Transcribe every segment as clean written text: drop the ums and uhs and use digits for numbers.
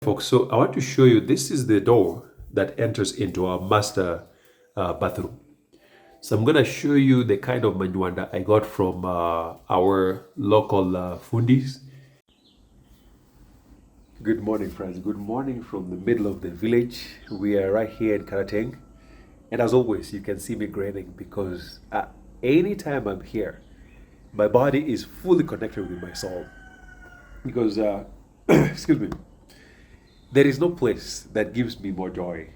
Folks, so I want to show you, this is the door that enters into our master bathroom. So I'm going to show you the kind of manywanda I got from our local Fundis. Good morning, friends. Good morning from the middle of the village. We are right here in Karateng. And as always, you can see me grinning because anytime I'm here, my body is fully connected with my soul. Because, excuse me, there is no place that gives me more joy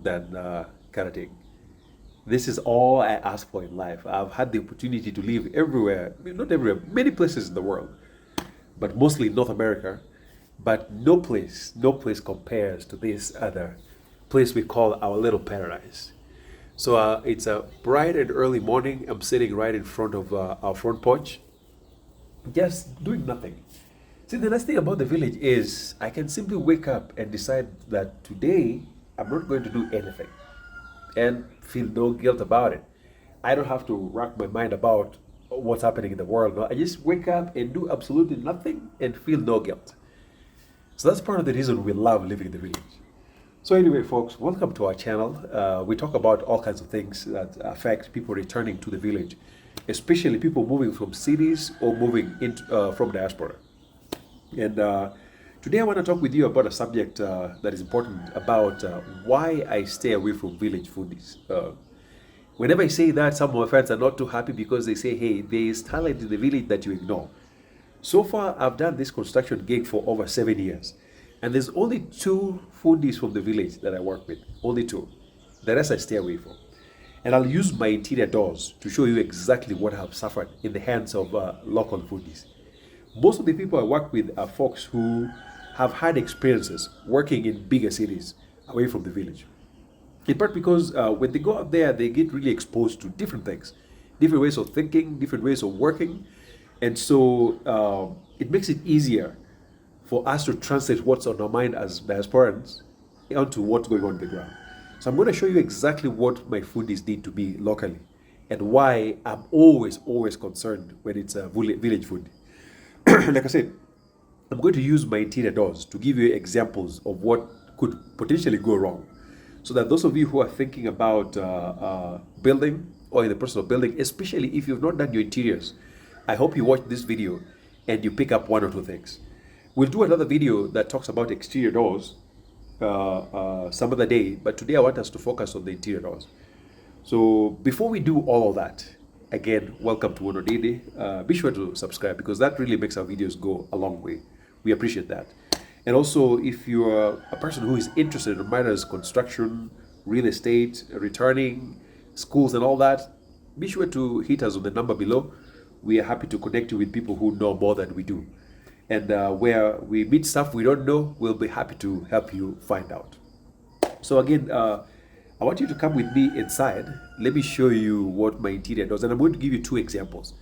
than Karateng. This is all I ask for in life. I've had the opportunity to live everywhere, not everywhere, many places in the world, but mostly North America. But no place compares to this other place we call our little paradise. So it's a bright and early morning. I'm sitting right in front of our front porch, just doing nothing. See, the nice thing about the village is I can simply wake up and decide that today I'm not going to do anything and feel no guilt about it. I don't have to rack my mind about what's happening in the world. No, I just wake up and do absolutely nothing and feel no guilt. So that's part of the reason we love living in the village. So anyway, folks, welcome to our channel. We talk about all kinds of things that affect people returning to the village, especially people moving from cities or moving from diaspora. And today I want to talk with you about a subject that is important about why I stay away from village foodies. Whenever I say that, some of my friends are not too happy because they say, hey, there is talent in the village that you ignore. So far, I've done this construction gig for over 7 years. And there's only 2 foodies from the village that I work with. Only 2. The rest I stay away from. And I'll use my interior doors to show you exactly what I've suffered in the hands of local foodies. Most of the people I work with are folks who have had experiences working in bigger cities away from the village. In part because when they go out there, they get really exposed to different things, different ways of thinking, different ways of working. And so it makes it easier for us to translate what's on our mind as diasporans onto what's going on the ground. So I'm going to show you exactly what my foodies need to be locally and why I'm always concerned when it's a village food. Like I said, I'm going to use my interior doors to give you examples of what could potentially go wrong. So that those of you who are thinking about building or in the process of building, especially if you've not done your interiors, I hope you watch this video and you pick up 1 or 2 things. We'll do another video that talks about exterior doors some other day, but today I want us to focus on the interior doors. So before we do all of that, again, welcome to Wonodede. Be sure to subscribe because that really makes our videos go a long way. We appreciate that. And also, if you're a person who is interested in matters construction, real estate, returning, schools and all that, be sure to hit us on the number below. We are happy to connect you with people who know more than we do. And where we meet stuff we don't know, we'll be happy to help you find out. So again, I want you to come with me inside. Let me show you what my interior does. And I'm going to give you 2 examples.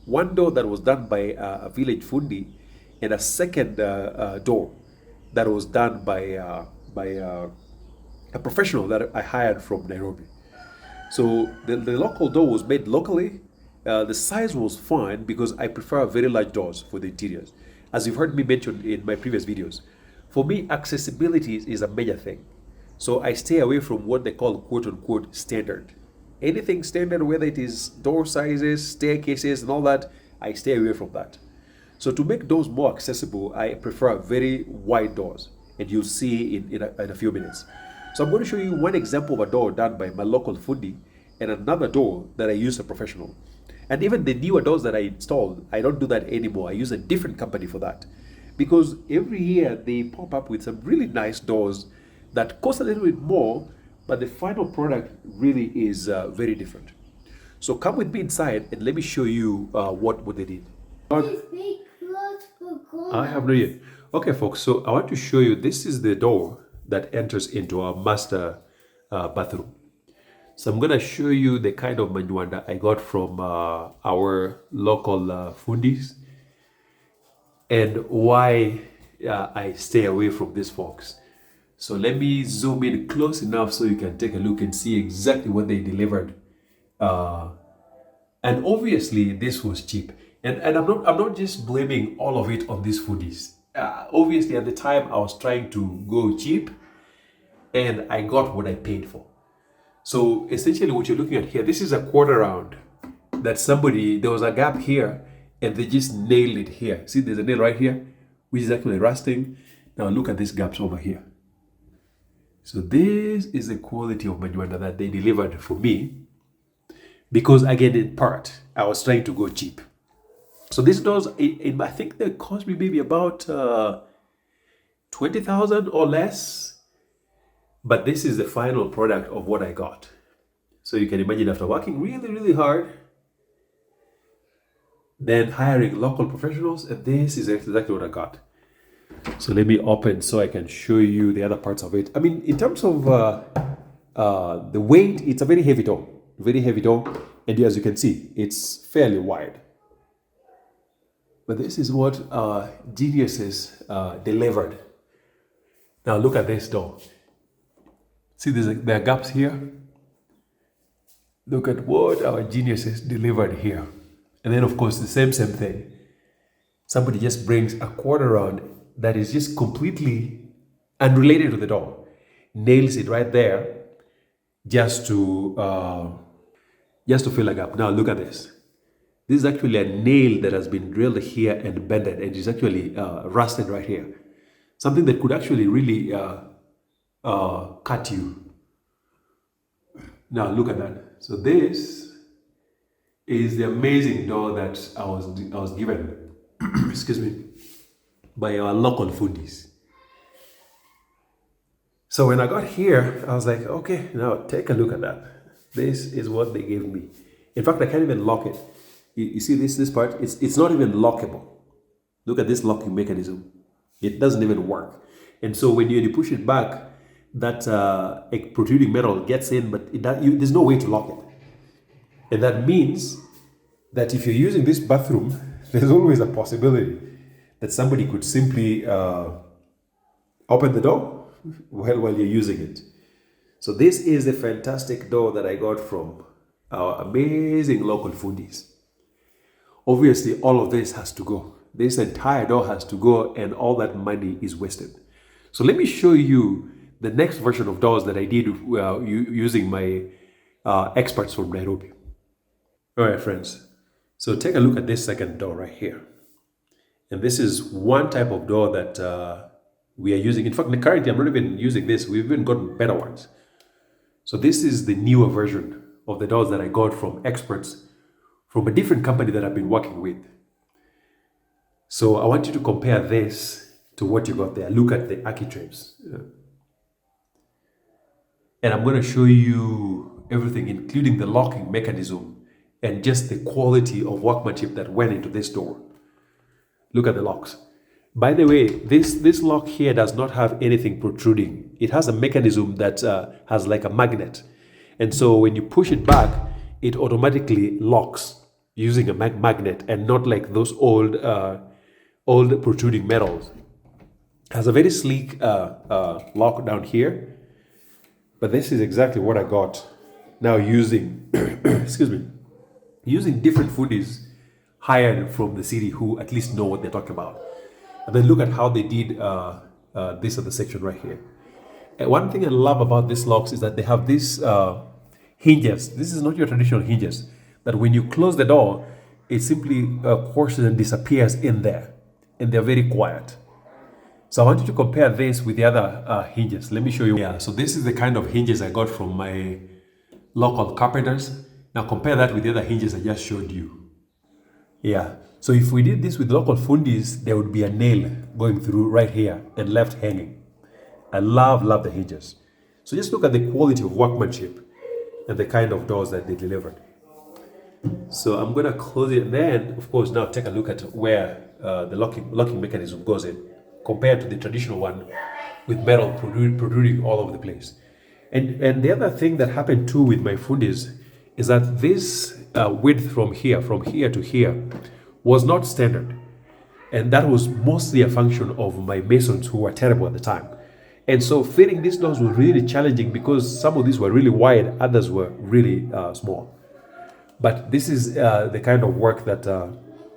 One door that was done by a village fundi, and a second door that was done by a professional that I hired from Nairobi. So the local door was made locally. The size was fine because I prefer very large doors for the interiors. As you've heard me mention in my previous videos, for me, accessibility is a major thing. So I stay away from what they call quote-unquote standard. Anything standard, whether it is door sizes, staircases, and all that, I stay away from that. So to make doors more accessible, I prefer very wide doors, and you'll see in a few minutes. So I'm going to show you one example of a door done by my local fundi and another door that I use a professional. And even the newer doors that I installed, I don't do that anymore. I use a different company for that. Because every year they pop up with some really nice doors that cost a little bit more, but the final product really is very different. So come with me inside and let me show you what they did. I have no idea. Okay, folks, so I want to show you, this is the door that enters into our master bathroom. So I'm going to show you the kind of manywanda I got from our local Fundis and why I stay away from these folks. So let me zoom in close enough so you can take a look and see exactly what they delivered. And obviously this was cheap. And I'm not just blaming all of it on these foodies. Obviously, at the time, I was trying to go cheap, and I got what I paid for. So essentially what you're looking at here, this is a quarter round that there was a gap here and they just nailed it here. See, there's a nail right here, which is actually rusting. Now look at these gaps over here. So this is the quality of manjwanda that they delivered for me, because again, in part, I was trying to go cheap. So these doors, I think they cost me maybe about 20,000 or less. But this is the final product of what I got. So you can imagine, after working really, really hard, then hiring local professionals, and this is exactly what I got. So let me open so I can show you the other parts of it. I mean, in terms of the weight, it's a very heavy door. And as you can see, it's fairly wide. But this is what Geniuses delivered. Now look at this door. See, there are gaps here. Look at what our Geniuses delivered here. And then, of course, the same thing. Somebody just brings a quarter round that is just completely unrelated to the door. Nails it right there just to fill a gap. Now, look at this. This is actually a nail that has been drilled here and bended, and is actually rusted right here. Something that could actually really cut you. Now look at that. So this is the amazing door that I was given, excuse me, by our local Fundis. So when I got here, I was like, okay, now take a look at that. This is what they gave me. In fact, I can't even lock it. You see this part? It's not even lockable. Look at this locking mechanism. It doesn't even work. And so when you push it back, that a protruding metal gets in, but there's no way to lock it. And that means that if you're using this bathroom, there's always a possibility that somebody could simply open the door while you're using it. So this is a fantastic door that I got from our amazing local Fundis. Obviously, all of this has to go. This entire door has to go, and all that money is wasted. So let me show you the next version of doors that I did using my experts from Nairobi. All right, friends. So take a look at this second door right here. And this is one type of door that we are using. In fact, currently I'm not even using this. We've even gotten better ones. So this is the newer version of the doors that I got from experts from a different company that I've been working with. So I want you to compare this to what you got there. Look at the architraves. And I'm going to show you everything, including the locking mechanism and just the quality of workmanship that went into this door. Look at the locks. By the way, this lock here does not have anything protruding. It has a mechanism that has like a magnet. And so when you push it back, it automatically locks using a magnet, and not like those old protruding metals. It has a very sleek lock down here. But this is exactly what I got now using, excuse me, using different Fundis hired from the city who at least know what they're talking about. And then look at how they did this at the section right here. And one thing I love about these locks is that they have these hinges. This is not your traditional hinges, that when you close the door, it simply courses and disappears in there. And they're very quiet. So I want you to compare this with the other hinges. Let me show you. Yeah, so this is the kind of hinges I got from my local carpenters. Now compare that with the other hinges I just showed you. Yeah, so if we did this with local Fundis, there would be a nail going through right here and left hanging. I love the hinges. So just look at the quality of workmanship and the kind of doors that they delivered. So I'm going to close it, and then, of course, now take a look at where the locking mechanism goes in, compared to the traditional one with metal protruding all over the place. And the other thing that happened too with my Fundis is that this width from here to here was not standard. And that was mostly a function of my masons who were terrible at the time. And so fitting these doors was really challenging because some of these were really wide, others were really small. But this is the kind of work that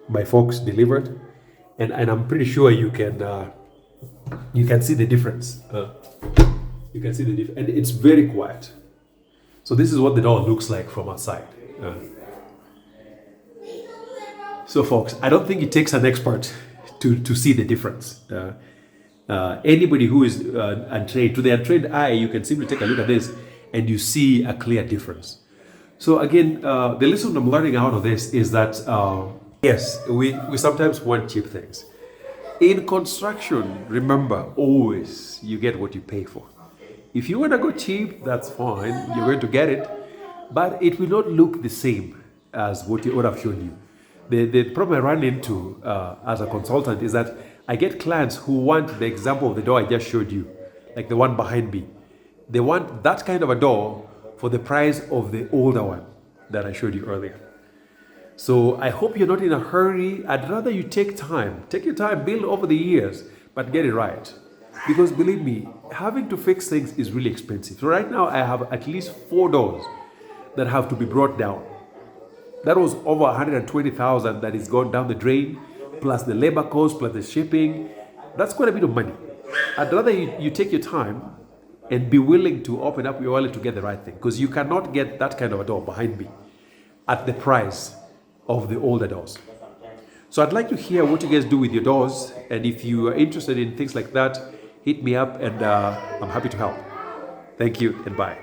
my folks delivered. and I'm pretty sure you can see the difference. You can see the difference, and it's very quiet. So this is what the door looks like from outside. So folks, I don't think it takes an expert to see the difference. Anybody who is untrained, to the untrained eye, you can simply take a look at this and you see a clear difference. So again, the lesson I'm learning out of this is that yes, we sometimes want cheap things. In construction, remember, always you get what you pay for. If you want to go cheap, that's fine, you're going to get it, but it will not look the same as what I've shown you. The problem I run into as a consultant is that I get clients who want the example of the door I just showed you, like the one behind me. They want that kind of a door for the price of the older one that I showed you earlier. So I hope you're not in a hurry. I'd rather you take time. Take your time, build over the years, but get it right. Because believe me, having to fix things is really expensive. So right now I have at least 4 doors that have to be brought down. That was over 120,000 that is gone down the drain, plus the labor cost, plus the shipping. That's quite a bit of money. I'd rather you take your time and be willing to open up your wallet to get the right thing, because you cannot get that kind of a door behind me at the price of the older doors. So I'd like to hear what you guys do with your doors, and if you are interested in things like that, hit me up and I'm happy to help. Thank you and bye.